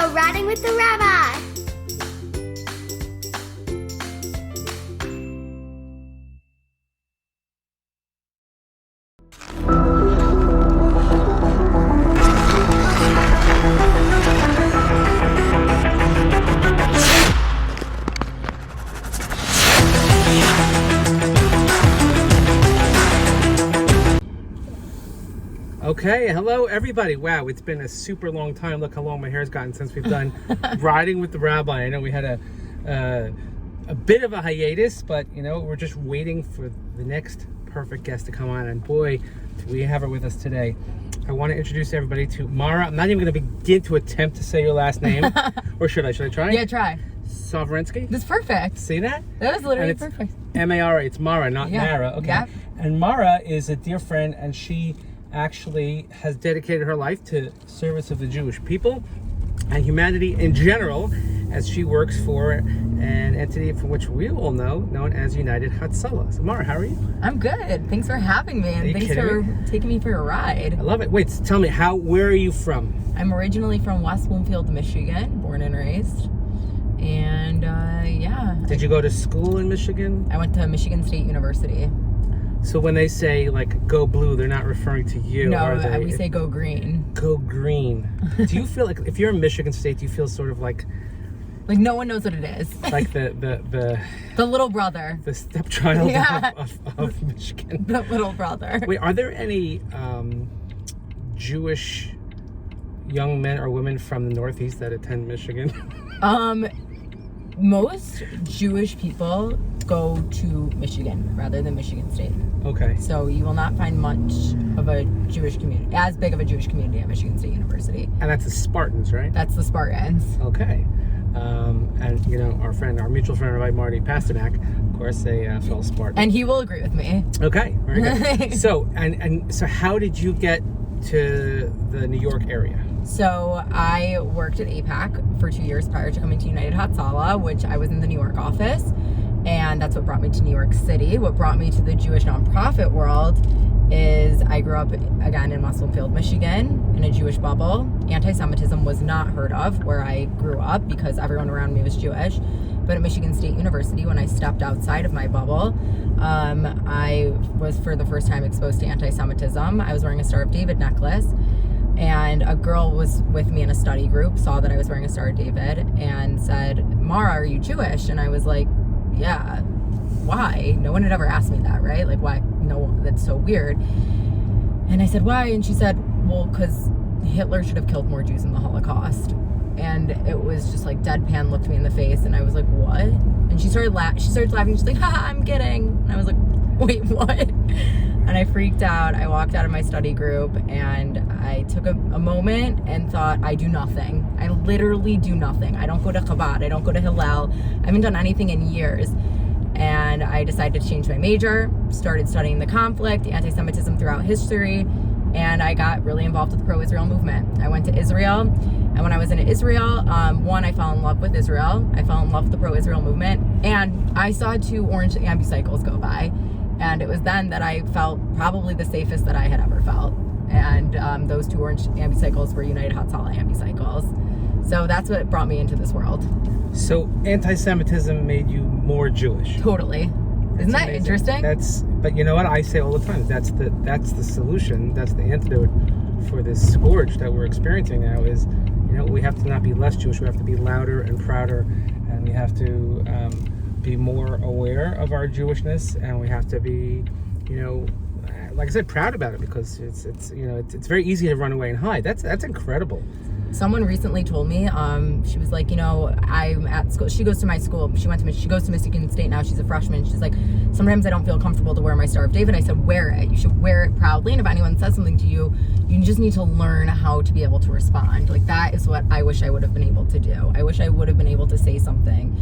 go riding with the rabbi. Okay, hello everybody. Wow, it's been a super long time. Look how long my hair's gotten since we've done Riding with the Rabbi. I know we had a bit of a hiatus, but you know, we're just waiting for the next perfect guest to come on, and boy, we have her with us today. I want to introduce everybody to Mara. I'm not even going to begin to attempt to say your last name. Or should I? Should I try? Yeah, try. Soverinsky? That's perfect. See that? That was literally perfect. M-A-R-A. It's Mara, not Mara. Okay. Yep. And Mara is a dear friend, and she actually has dedicated her life to service of the Jewish people and humanity in general, as she works for an entity from which we all know, known as United Hatzalah. So Mara, how are you? I'm good. Thanks for having me, and thanks for taking me for a ride. I love it. Wait, tell me, where are you from? I'm originally from West Bloomfield, Michigan, born and raised. And yeah. Did you go to school in Michigan? I went to Michigan State University. So when they say like go blue, they're not referring to you, no, are they? We say go green. Go green. Do you feel like if you're in Michigan State, do you feel sort of like no one knows what it is? Like the little brother. The stepchild of Michigan. The little brother. Wait, are there any Jewish young men or women from the Northeast that attend Michigan? Most Jewish people go to Michigan rather than Michigan State. Okay. So you will not find much of a Jewish community, as big of a Jewish community at Michigan State University. And that's the Spartans, right? That's the Spartans. Okay. And you know, our mutual friend Rabbi Marty Pasternak, of course, a fellow Spartan. And he will agree with me. Okay, very good. So how did you get to the New York area? So I worked at APAC for 2 years prior to coming to United Hatzalah, which I was in the New York office, and that's what brought me to New York City. What brought me to the Jewish nonprofit world is I grew up, again, in West Bloomfield, Michigan, in a Jewish bubble. Anti-Semitism was not heard of where I grew up because everyone around me was Jewish. But at Michigan State University, when I stepped outside of my bubble, I was for the first time exposed to anti-Semitism. I was wearing a Star of David necklace, and a girl was with me in a study group, saw that I was wearing a Star of David, and said, "Mara, are you Jewish?" And I was like, "Yeah." Why? No one had ever asked me that, right? Like, why? No, that's so weird. And I said, why? And she said, well, because Hitler should have killed more Jews in the Holocaust. And it was just like deadpan, looked me in the face, and I was like, what? And she started laughing. She's like, haha, I'm kidding. And I was like, wait, what? And I freaked out. I walked out of my study group, and I took a moment and thought, I do nothing. I literally do nothing. I don't go to Chabad. I don't go to Hillel. I haven't done anything in years. And I decided to change my major, started studying the conflict, anti-Semitism throughout history, and I got really involved with the pro-Israel movement. I went to Israel, and when I was in Israel, I fell in love with Israel. I fell in love with the pro-Israel movement, and I saw 2 orange ambicycles go by, and it was then that I felt probably the safest that I had ever felt. And those 2 orange ambicycles were United Hatzalah ambicycles. So that's what brought me into this world. So anti-Semitism made you more Jewish. Totally. Isn't that interesting? But you know what I say all the time, that's the solution, that's the antidote for this scourge that we're experiencing now is, you know, we have to not be less Jewish, we have to be louder and prouder, and we have to be more aware of our Jewishness, and we have to be, you know, like I said, proud about it, because it's you know, it's very easy to run away and hide. That's incredible. Someone recently told me, she was like, you know, I'm at school. She goes to my school. She goes to Michigan State now. She's a freshman. She's like, sometimes I don't feel comfortable to wear my Star of David. I said, wear it. You should wear it proudly. And if anyone says something to you, you just need to learn how to be able to respond. Like, that is what I wish I would have been able to do. I wish I would have been able to say something,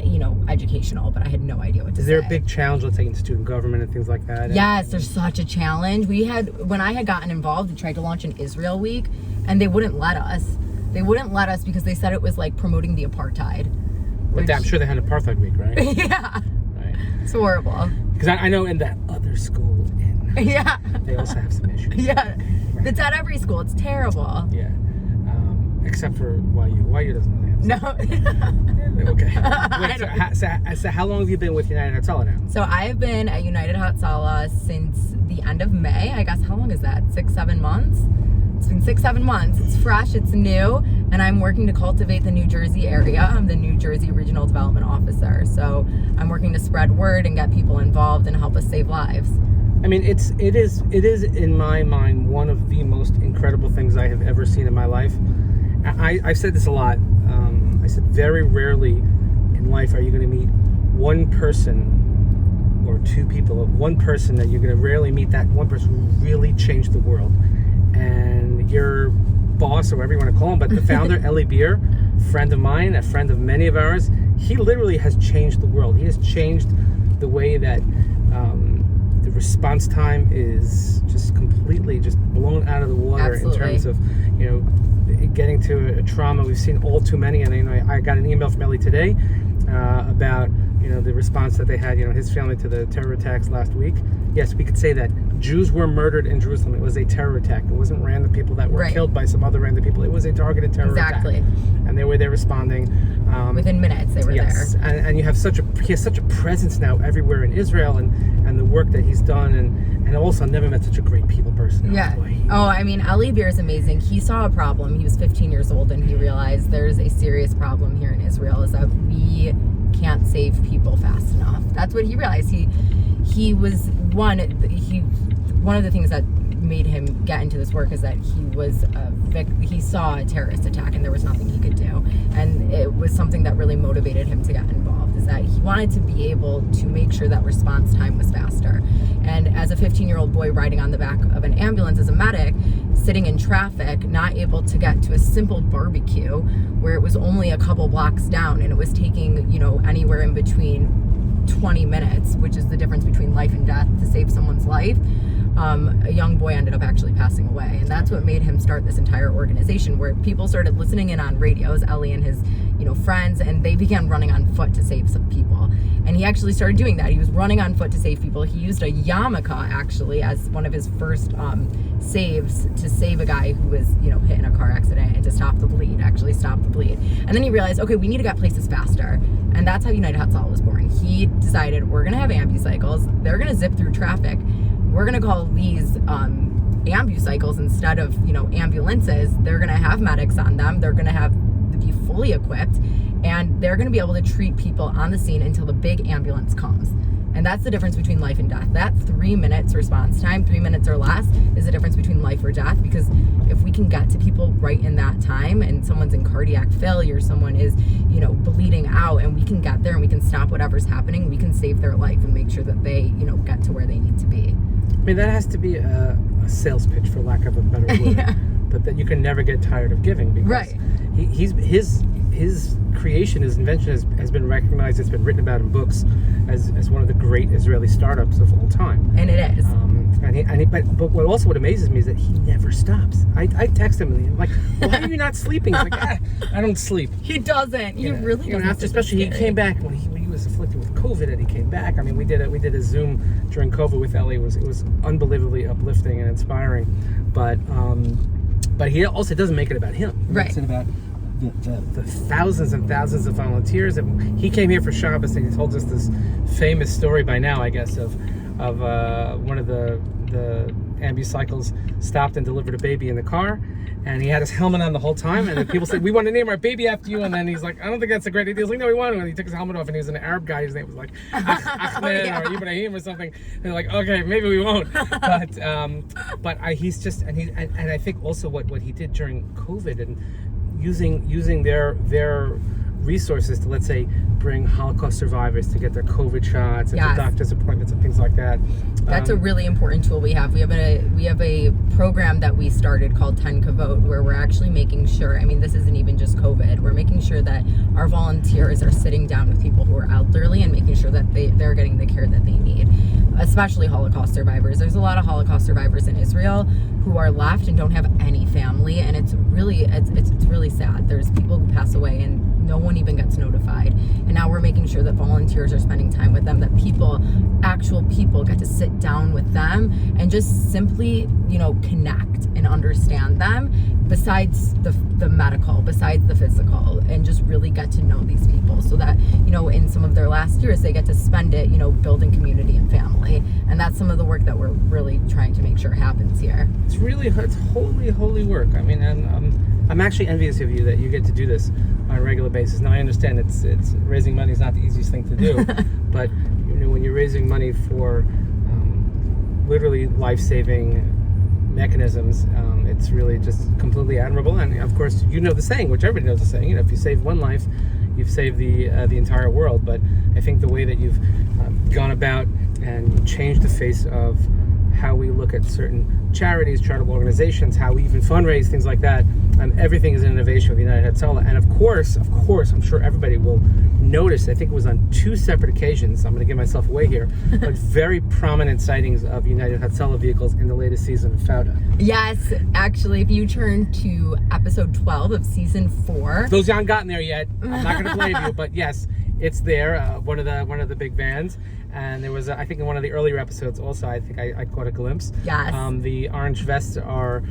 you know, educational, but I had no idea what to say. Is there a big challenge, let's say, in student government and things like that? Yes, there's such a challenge. When I had gotten involved, we tried to launch an Israel week, and they wouldn't let us. They wouldn't let us because they said it was like promoting the apartheid. But I'm sure they had apartheid week, right? Yeah. Right. It's horrible. Because I know in that other school they also have some issues. Yeah. Right. It's at every school. It's terrible. Yeah. Except for YU doesn't really have. No. Okay. Wait, so how long have you been with United Hatzalah now? So I've been at United Hatzalah since the end of May. I guess, how long is that? 6-7 months? It's been 6-7 months. It's fresh, it's new, and I'm working to cultivate the New Jersey area. I'm the New Jersey Regional Development Officer. So I'm working to spread word and get people involved and help us save lives. I mean, it is in my mind one of the most incredible things I have ever seen in my life. I've said this a lot. I said very rarely in life are you going to meet one person or two people, one person that you're going to rarely meet that one person who really changed the world. And your boss, or whatever you want to call him, but the founder, Eli Beer, friend of mine, a friend of many of ours, he literally has changed the world. He has changed the way that the response time is just completely just blown out of the water. Absolutely. In terms of, getting to a trauma. We've seen all too many, and I got an email from Eli today about the response that they had, his family to the terror attacks last week. Yes, we could say that Jews were murdered in Jerusalem. It was a terror attack. It wasn't random people that were killed by some other random people. It was a targeted terror attack. And they were there responding. Within minutes, they were there. And he has such a presence now everywhere in Israel, and the work that he's done, and also I've never met such a great people person. Yeah. I mean, Eli Beer is amazing. He saw a problem. He was 15 years old, and he realized there's a serious problem here in Israel, is that we can't save people fast enough. That's what he realized. He was one of the things that made him get into this work is that he saw a terrorist attack and there was nothing he could do, and it was something that really motivated him to get involved, is that he wanted to be able to make sure that response time was faster. And as a 15-year-old boy riding on the back of an ambulance as a medic, sitting in traffic, not able to get to a simple barbecue where it was only a couple blocks down and it was taking anywhere in between 20 minutes, which is the difference between life and death, to save someone's life. A young boy ended up actually passing away, and that's what made him start this entire organization, where people started listening in on radios, Ellie and his friends, and they began running on foot to save some people. And he actually started doing that. He was running on foot to save people. He used a yarmulke actually as one of his first saves to save a guy who was hit in a car accident, and to stop the bleed. And then he realized, okay, we need to get places faster, and that's how United Hatzalah was born. He decided, we're gonna have ambucycles. They're gonna zip through traffic. We're gonna call these ambucycles instead of ambulances. They're gonna have medics on them. They're gonna be fully equipped, and they're gonna be able to treat people on the scene until the big ambulance comes. And that's the difference between life and death. That 3 minutes response time, 3 minutes or less, is the difference between life or death. Because if we can get to people right in that time, and someone's in cardiac failure, someone is bleeding out, and we can get there and we can stop whatever's happening, we can save their life and make sure that they get to where they need to be. I mean, that has to be a sales pitch, for lack of a better word. Yeah. But that you can never get tired of giving, because his creation, his invention has been recognized. It's been written about in books as one of the great Israeli startups of all time. And it is. But what amazes me is that he never stops. I text him and I'm like, why are you not sleeping? He's like, I don't sleep. He doesn't. He really doesn't. Especially he came back when he was afflicted with COVID, and he came back. I mean, we did a Zoom during COVID with Ellie. It was unbelievably uplifting and inspiring. But he also doesn't make it about him. He makes it about the thousands and thousands of volunteers. And he came here for Shabbos, and he told us this famous story by now, I guess, of one of the ambucycles stopped and delivered a baby in the car, and he had his helmet on the whole time, and then people said, we want to name our baby after you, and then he's like, I don't think that's a great idea. He's like, no, we want to, and he took his helmet off, and he was an Arab guy. His name was like Ahmed or Ibrahim or something, and they're like, okay, maybe we won't. But he's just, and I think also what he did during COVID, and using their resources to, let's say, bring Holocaust survivors to get their COVID shots and to doctor's appointments and things like that. That's a really important tool we have. We have a program that we started called 10 Kavod, where we're actually making sure, I mean, this isn't even just COVID, we're making sure that our volunteers are sitting down with people who are elderly and making sure that they're getting the care that they need, especially Holocaust survivors. There's a lot of Holocaust survivors in Israel who are left and don't have any family, and it's really sad. There's people who pass away and no one even gets notified. And now we're making sure that volunteers are spending time with them, that actual people get to sit down with them and just simply, connect and understand them, besides the medical, besides the physical, and just really get to know these people, so that, in some of their last years, they get to spend it, building community and family. And that's some of the work that we're really trying to make sure happens here. It's holy work. I mean, and I'm actually envious of you that you get to do this on a regular basis. Now I understand it's raising money is not the easiest thing to do, but when you're raising money for literally life-saving mechanisms, it's really just completely admirable. And of course, the saying, which everybody knows the saying, if you save one life, you've saved the entire world. But I think the way that you've gone about and changed the face of how we look at certain charities, charitable organizations, how we even fundraise, things like that. Everything is an innovation with United Hatzalah. And of course, I'm sure everybody will notice, I think it was on 2 separate occasions, I'm going to give myself away here, but very prominent sightings of United Hatzalah vehicles in the latest season of Fauda. Yes, actually, if you turn to episode 12 of season 4. Those who haven't gotten there yet, I'm not going to blame you, but yes, it's there, one of the big vans. And there was, I think in one of the earlier episodes also, I think I caught a glimpse. Yes. The orange vests are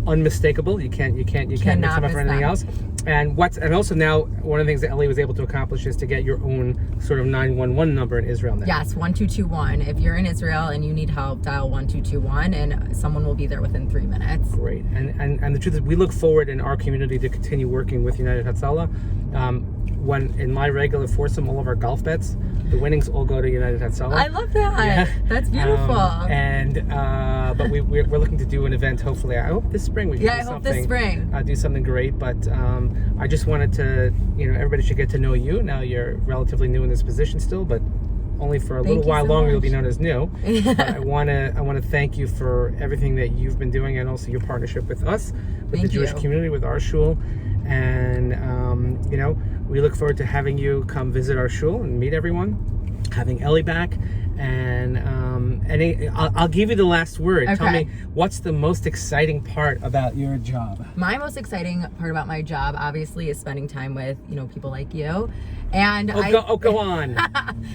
unmistakable. You can't mix them up for anything else. And also now, one of the things that Ellie was able to accomplish is to get your own sort of 911 number in Israel now. Yes, 1221. If you're in Israel and you need help, dial 1221, and someone will be there within 3 minutes. Great. And the truth is, we look forward in our community to continue working with United Hatzalah. When in my regular foursome, all of our golf bets, the winnings all go to United Hatzalah. I love that. Yeah. That's beautiful. But we're looking to do an event. Hopefully, I hope this spring we can. I hope this spring do something great. But I just wanted to, everybody should get to know you. Now you're relatively new in this position still, but only for a little while longer you'll be known as new. But I want to thank you for everything that you've been doing, and also your partnership with us, with the Jewish community, with our shul. And we look forward to having you come visit our shul and meet everyone, having Ellie back, and I'll give you the last word. Okay. Tell me, what's the most exciting part about your job? My most exciting part about my job, obviously, is spending time with people like you. And go on.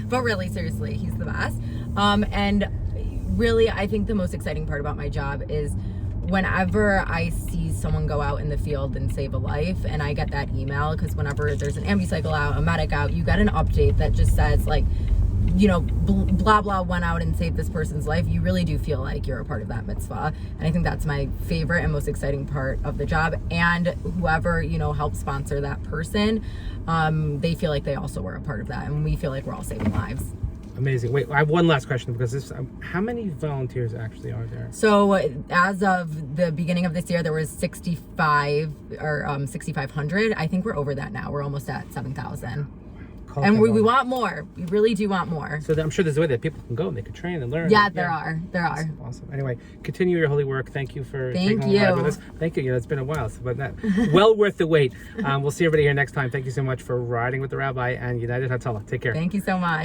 But really, seriously, he's the best. And really, I think the most exciting part about my job is whenever I see someone go out in the field and save a life, and I get that email, because whenever there's an ambucycle out, a medic out, you get an update that just says, like, blah blah went out and saved this person's life. You really do feel like you're a part of that mitzvah, and I think that's my favorite and most exciting part of the job. And whoever helps sponsor that person, they feel like they also were a part of that, and we feel like we're all saving lives. Amazing. Wait, I have one last question, because how many volunteers actually are there? So as of the beginning of this year, there was 6,500. I think we're over that now. We're almost at 7,000. And we want more. We really do want more. So I'm sure there's a way that people can go and they could train and learn. Yeah, there are. Awesome. Anyway, continue your holy work. Thank you for taking you. a ride with us. Thank you. It's been a while, but well worth the wait. We'll see everybody here next time. Thank you so much for riding with the Rabbi and United Hatzalah. Take care. Thank you so much.